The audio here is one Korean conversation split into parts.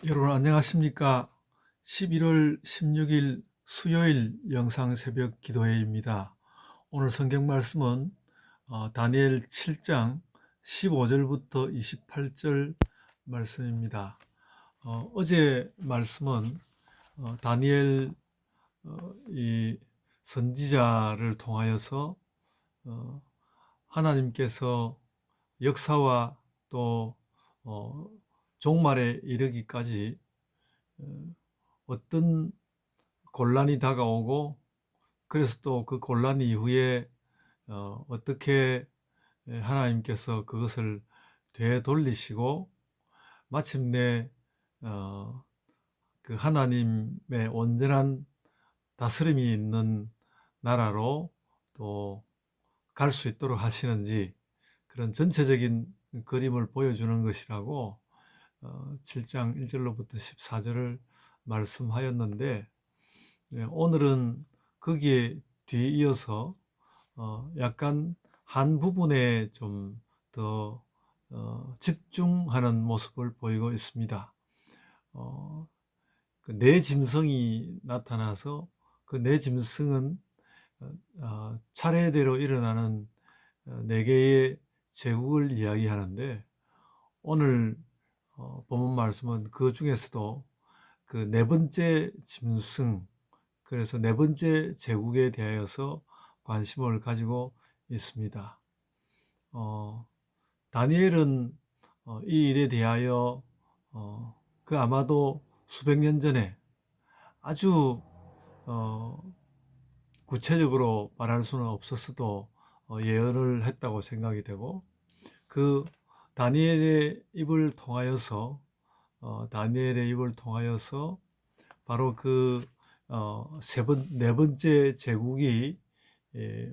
여러분 안녕하십니까? 11월 16일 수요일 영상 새벽 기도회입니다. 오늘 성경 말씀은 다니엘 7장 15절부터 28절 말씀입니다. 어제 말씀은 다니엘 이 선지자를 통하여서 어, 하나님께서 역사와 또 어, 종말에 이르기까지 어, 어떤 곤란이 다가오고 그래서 또 그 곤란 이후에 어떻게 하나님께서 그것을 되돌리시고 마침내 어, 그 하나님의 온전한 다스림이 있는 나라로 또 갈 수 있도록 하시는지 그런 전체적인 그림을 보여주는 것이라고 7장 1절로부터 14절을 말씀하였는데, 오늘은 거기에 뒤이어서 약간 한 부분에 좀 더 집중하는 모습을 보이고 있습니다. 그내 짐승이 나타나서 그 내 짐승은 차례대로 일어나는 네 개의 제국을 이야기하는데, 오늘 본문 말씀은 그 중에서도 그 네 번째 짐승, 그래서 네 번째 제국에 대하여서 관심을 가지고 있습니다. 다니엘은 이 일에 대하여 그 아마도 수백 년 전에 아주 어, 구체적으로 말할 수는 없었어도 예언을 했다고 생각이 되고, 그 다니엘의 입을 통하여서 다니엘의 입을 통하여서 바로 그 네 번째 제국이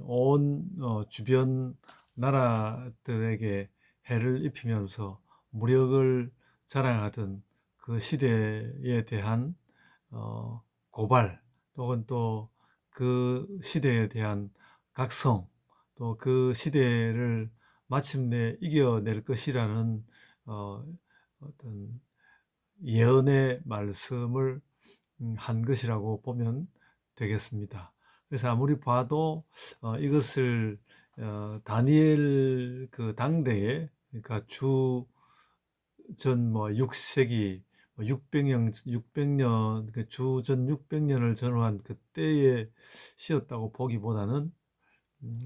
온 주변 나라들에게 해를 입히면서 무력을 자랑하던 그 시대에 대한 고발, 또는 또 그 시대에 대한 각성, 또 그 시대를 마침내 이겨낼 것이라는 어떤 예언의 말씀을 한 것이라고 보면 되겠습니다. 그래서 아무리 봐도 이것을 다니엘 그 당대에, 그러니까 주전 뭐 6세기 600년 그 주전 600년을 전후한 그때에 씌었다고 보기보다는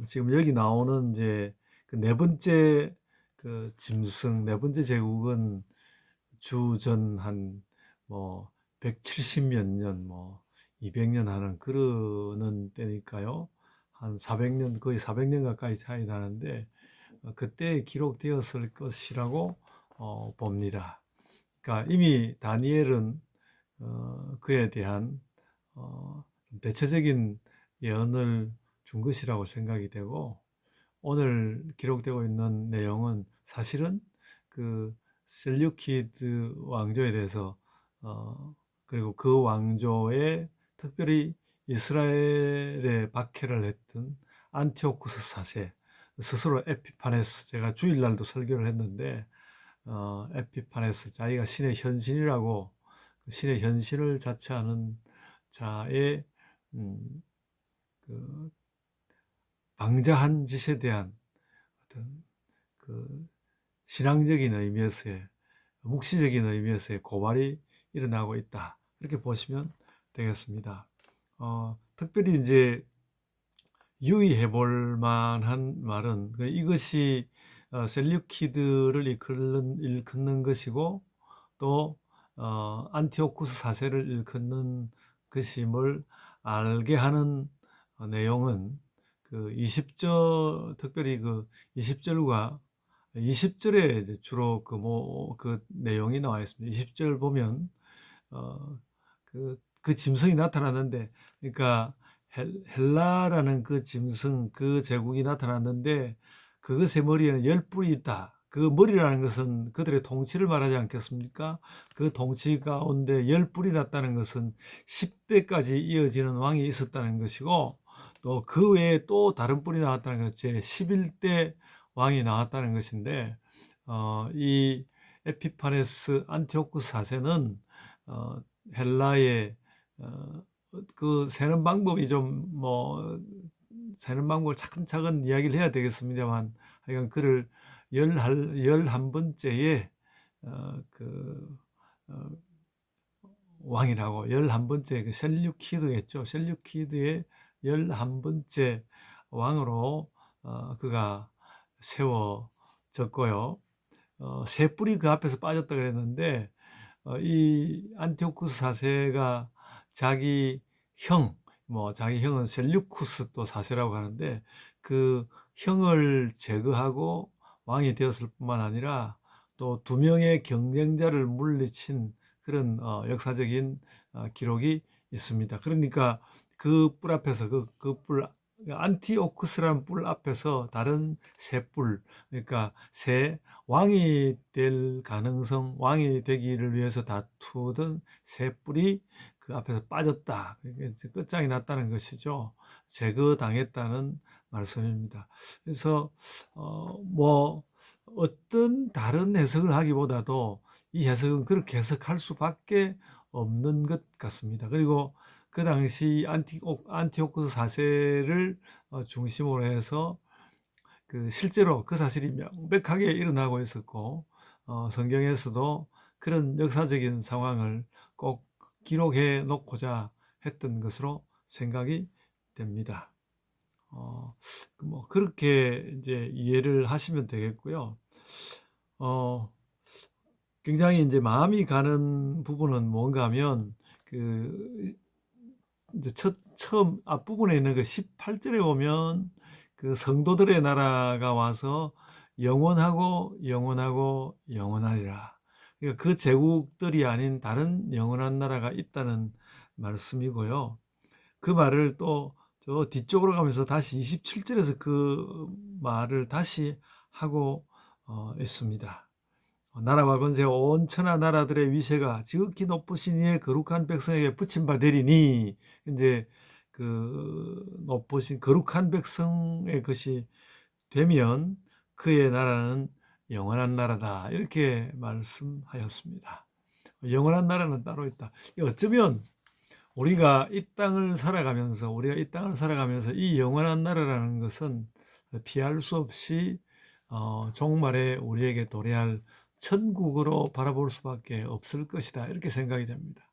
지금 여기 나오는 이제 그 네 번째 그 짐승, 네 번째 제국은 주전 한 뭐 170몇 년, 뭐 200년 하는 그러는 때니까요. 한 400년, 거의 400년 가까이 차이 나는데 그때 기록되었을 것이라고 봅니다. 그러니까 이미 다니엘은 그에 대한 대체적인 예언을 준 것이라고 생각이 되고, 오늘 기록되고 있는 내용은 사실은 그 셀류키드 왕조에 대해서 그리고 그 왕조에 특별히 이스라엘에 박해를 했던 안티오쿠스 4세, 스스로 에피파네스, 제가 주일날도 설교를 했는데 에피파네스, 자기가 신의 현신이라고 신의 현신을 자처하는 자의 음, 그 방자한 짓에 대한 어떤 그 신앙적인 의미에서의, 묵시적인 의미에서의 고발이 일어나고 있다, 이렇게 보시면 되겠습니다. 특별히 이제 유의해 볼 만한 말은 이것이 셀류키드를 일컫는 것이고, 또 안티오쿠스 4세를 일컫는 것임을 알게 하는 내용은 그 20절, 특별히 그 20절과 20절에 주로 그 내용이 나와 있습니다. 20절 보면 그 짐승이 나타났는데, 그러니까 헬라라는 그 짐승, 그 제국이 나타났는데 그것의 머리에는 열 뿔이 있다. 그 머리라는 것은 그들의 통치를 말하지 않겠습니까? 그 통치 가운데 열 뿔이 났다는 것은 10대까지 이어지는 왕이 있었다는 것이고, 또 그 외에 또 다른 뿔이 나왔다는 것이 11대 왕이 나왔다는 것인데, 이 에피파네스 안티오쿠스 4세는 어, 헬라의 그 세는 방법이 좀 뭐 세는 방법을 차근차근 이야기를 해야 되겠습니다만 하여간 그를 열한 번째의 그 어, 왕이라고 11번째 그 셀류키드겠죠. 셀류키드의 11번째 왕으로 그가 세워졌고요. 세 뿔이 그 앞에서 빠졌다 그랬는데 이 안티오쿠스 4세가 자기 형, 뭐 자기 형은 셀류쿠스 또 4세라고 하는데 그 형을 제거하고 왕이 되었을 뿐만 아니라 또 두 명의 경쟁자를 물리친 그런 역사적인 기록이 있습니다. 그러니까 그 뿔 앞에서 뿔 안티오쿠스라는 뿔 앞에서 다른 세 뿔, 그러니까 세 왕이 될 가능성, 왕이 되기를 위해서 다투던 세 뿔이 그 앞에서 빠졌다. 끝장이 났다는 것이죠. 제거당했다는 말씀입니다. 그래서 뭐 어떤 다른 해석을 하기보다도 이 해석은 그렇게 해석할 수밖에 없는 것 같습니다. 그리고 그 당시 안티오쿠스 4세를 중심으로 해서 실제로 그 사실이 명백하게 일어나고 있었고 성경에서도 그런 역사적인 상황을 꼭 기록해 놓고자 했던 것으로 생각이 됩니다. 뭐 그렇게 이제 이해를 하시면 되겠고요. 어, 굉장히 이제 마음이 가는 부분은 뭔가 하면 그 이제 처음 앞부분에 있는 그 18절에 보면 그 성도들의 나라가 와서 영원하고 영원하고 영원하리라. 그러니까 그 제국들이 아닌 다른 영원한 나라가 있다는 말씀이고요. 그 말을 또 저 뒤쪽으로 가면서 다시 27절에서 그 말을 다시 하고 있습니다. 나라와 권세 온 천하 나라들의 위세가 지극히 높으신 이의 거룩한 백성에게 붙임 바 되리니 이제 그 높으신 거룩한 백성의 것이 되면 그의 나라는 영원한 나라다 이렇게 말씀하였습니다. 영원한 나라는 따로 있다. 어쩌면 우리가 이 땅을 살아가면서 이 영원한 나라라는 것은 피할 수 없이 종말에 우리에게 도래할 천국으로 바라볼 수밖에 없을 것이다 이렇게 생각이 됩니다.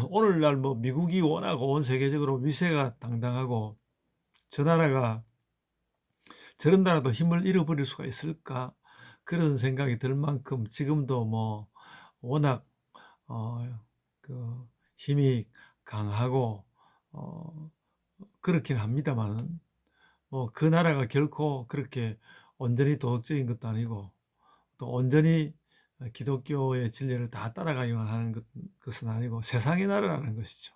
오늘날 뭐 미국이 워낙 온 세계적으로 위세가 당당하고 저 나라가 저런 나라도 힘을 잃어버릴 수가 있을까 그런 생각이 들 만큼 지금도 뭐 워낙 어, 그 힘이 강하고 그렇긴 합니다만은 뭐 그 나라가 결코 그렇게 온전히 도덕적인 것도 아니고 또 온전히 기독교의 진리를 다 따라가기만 하는 것은 아니고 세상의 나라라는 것이죠.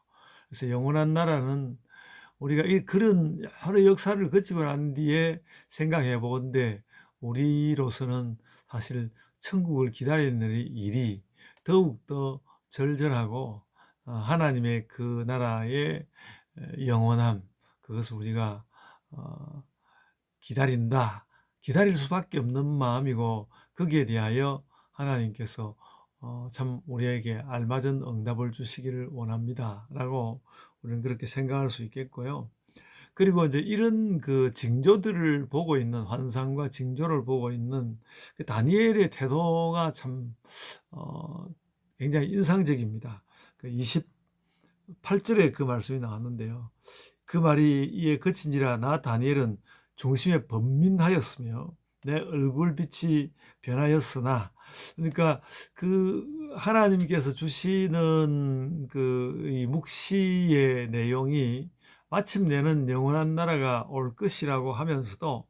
그래서 영원한 나라는 우리가 그런 여러 역사를 거치고 난 뒤에 생각해 보건대 우리로서는 사실 천국을 기다리는 일이 더욱더 절절하고 하나님의 그 나라의 영원함 그것을 우리가 기다린다. 기다릴 수밖에 없는 마음이고 거기에 대하여 하나님께서 참 우리에게 알맞은 응답을 주시기를 원합니다. 라고 우리는 그렇게 생각할 수 있겠고요. 그리고 이제 이런 그 징조들을 보고 있는 환상과 징조를 보고 있는 그 다니엘의 태도가 참 굉장히 인상적입니다. 그 28절에 그 말씀이 나왔는데요. 그 말이 이에 그친지라 나 다니엘은 중심에 번민하였으며 내 얼굴빛이 변하였으나 그러니까 그 하나님께서 주시는 이 묵시의 내용이 마침내는 영원한 나라가 올 것이라고 하면서도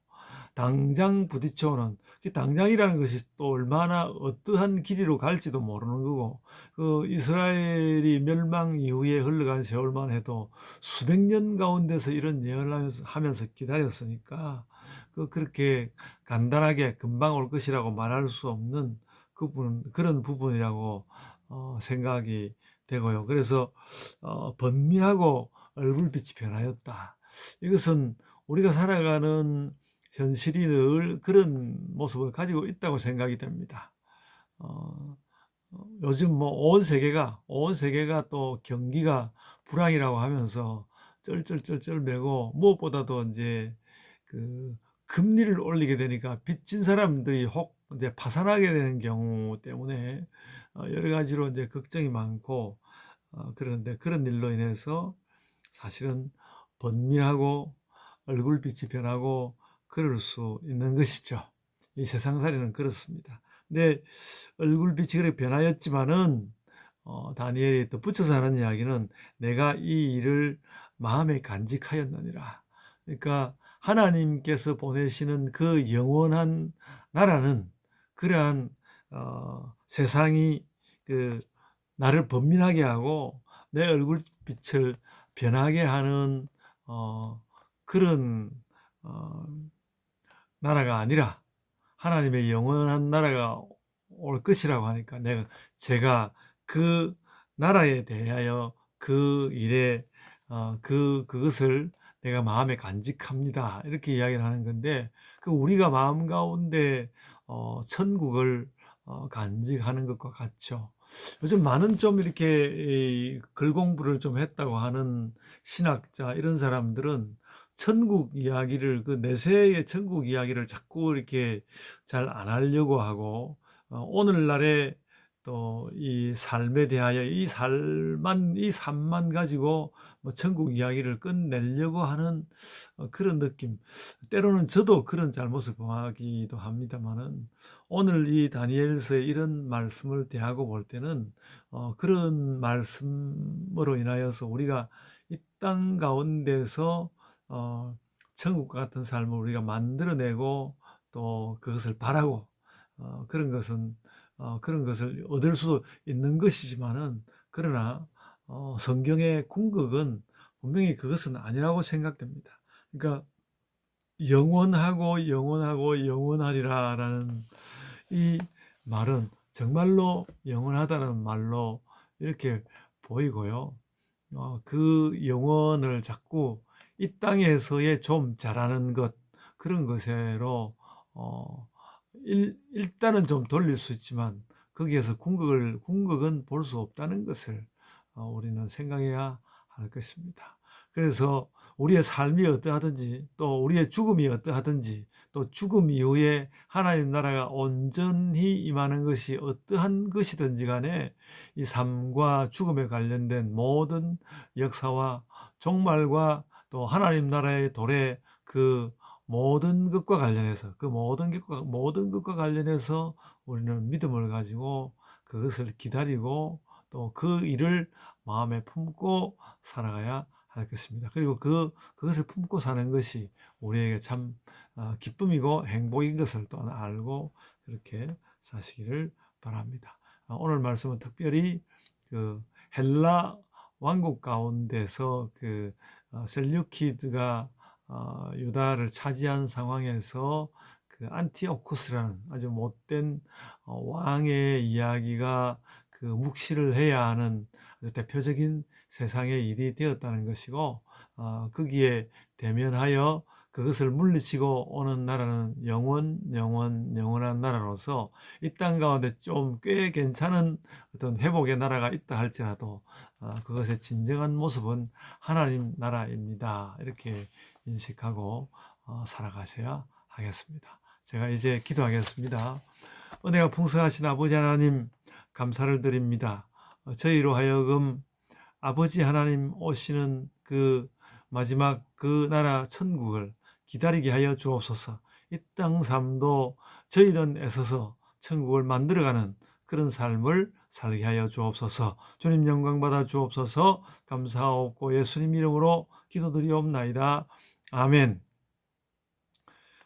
당장 부딪혀오는 당장이라는 것이 또 얼마나 어떠한 길이로 갈지도 모르는 거고 그 이스라엘이 멸망 이후에 흘러간 세월만 해도 수백 년 가운데서 이런 예언을 하면서 기다렸으니까 그렇게 간단하게 금방 올 것이라고 말할 수 없는 그런 부분이라고 생각이 되고요. 그래서 번민하고 얼굴빛이 변하였다. 이것은 우리가 살아가는 현실이 늘 그런 모습을 가지고 있다고 생각이 됩니다. 요즘 뭐 온 세계가 또 경기가 불황이라고 하면서 쩔쩔쩔쩔 매고, 무엇보다도 이제 그 금리를 올리게 되니까 빚진 사람들이 혹 이제 파산하게 되는 경우 때문에 여러 가지로 이제 걱정이 많고, 그런데 그런 일로 인해서 사실은 번민하고 얼굴빛이 변하고 그럴 수 있는 것이죠. 이 세상살이는 그렇습니다. 근데 얼굴빛이 그렇게 변하였지만은 다니엘이 또 붙여서 하는 이야기는 내가 이 일을 마음에 간직하였느니라. 그러니까 하나님께서 보내시는 그 영원한 나라는 그러한 세상이 그 나를 번민하게 하고 내 얼굴빛을 변하게 하는 그런 어, 나라가 아니라 하나님의 영원한 나라가 올 것이라고 하니까 제가 그 나라에 대하여 그 일에 그것을 내가 마음에 간직합니다. 이렇게 이야기를 하는 건데, 그 우리가 마음 가운데 천국을 간직하는 것과 같죠. 요즘 많은 좀 이렇게 글 공부를 좀 했다고 하는 신학자 이런 사람들은 천국 이야기를, 그 내세의 천국 이야기를 자꾸 이렇게 잘 안 하려고 하고, 오늘날의 또 이 삶에 대하여 이 삶만 가지고 뭐 천국 이야기를 끝내려고 하는 그런 느낌. 때로는 저도 그런 잘못을 범하기도 합니다만은, 오늘 이 다니엘서의 이런 말씀을 대하고 볼 때는 그런 말씀으로 인하여서 우리가 이 땅 가운데서 어, 천국과 같은 삶을 우리가 만들어내고 또 그것을 바라고 그런 것을 얻을 수 있는 것이지만은, 그러나 성경의 궁극은 분명히 그것은 아니라고 생각됩니다. 그러니까 영원하고 영원하고 영원하리라라는 이 말은 정말로 영원하다는 말로 이렇게 보이고요. 그 영혼을 자꾸 이 땅에서의 좀 잘하는 것, 그런 것으로 일단은 좀 돌릴 수 있지만 거기에서 궁극은 볼 수 없다는 것을 우리는 생각해야 할 것입니다. 그래서 우리의 삶이 어떠하든지 또 우리의 죽음이 어떠하든지 또 죽음 이후에 하나님 나라가 온전히 임하는 것이 어떠한 것이든지 간에 이 삶과 죽음에 관련된 모든 역사와 종말과 또 하나님 나라의 도래, 그 모든 것과 관련해서 모든 것과 관련해서 우리는 믿음을 가지고 그것을 기다리고 또 그 일을 마음에 품고 살아가야 할 것입니다. 그리고 그것을 품고 사는 것이 우리에게 참 기쁨이고 행복인 것을 또 알고 그렇게 사시기를 바랍니다. 오늘 말씀은 특별히 그 헬라 왕국 가운데서 그 셀류키드가 유다를 차지한 상황에서 그 안티오쿠스라는 아주 못된 왕의 이야기가 그 묵시를 해야 하는 아주 대표적인 세상의 일이 되었다는 것이고, 거기에 대면하여 그것을 물리치고 오는 나라는 영원한 나라로서 이 땅 가운데 좀 꽤 괜찮은 어떤 회복의 나라가 있다 할지라도 그것의 진정한 모습은 하나님 나라입니다. 이렇게 인식하고 살아가셔야 하겠습니다. 제가 이제 기도하겠습니다. 은혜가 풍성하신 아버지 하나님, 감사를 드립니다. 저희로 하여금 아버지 하나님 오시는 그 마지막 그 나라 천국을 기다리게 하여 주옵소서. 이 땅 삶도 저희는 애써서 천국을 만들어가는 그런 삶을 살게 하여 주옵소서. 주님 영광 받아 주옵소서. 감사하옵고 예수님 이름으로 기도드리옵나이다. 아멘.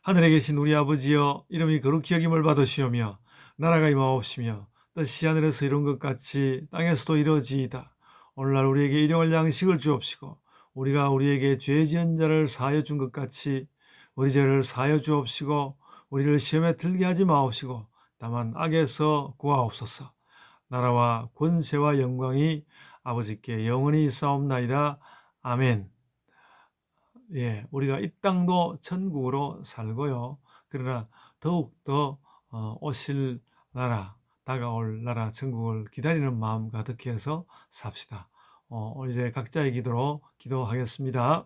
하늘에 계신 우리 아버지여, 이름이 거룩히 여김을 받으시오며 나라가 임하옵시며 뜻이 하늘에서 이룬 것 같이 땅에서도 이루어지이다. 오늘날 우리에게 일용할 양식을 주옵시고 우리가 우리에게 죄 지은 자를 사하여 준 것 같이 우리 죄를 사하여 주옵시고 우리를 시험에 들게 하지 마옵시고 다만 악에서 구하옵소서. 나라와 권세와 영광이 아버지께 영원히 있사옵나이다. 아멘. 예, 우리가 이 땅도 천국으로 살고요. 그러나 더욱더 오실 나라, 다가올 나라 천국을 기다리는 마음 가득히 해서 삽시다. 이제 각자의 기도로 기도하겠습니다.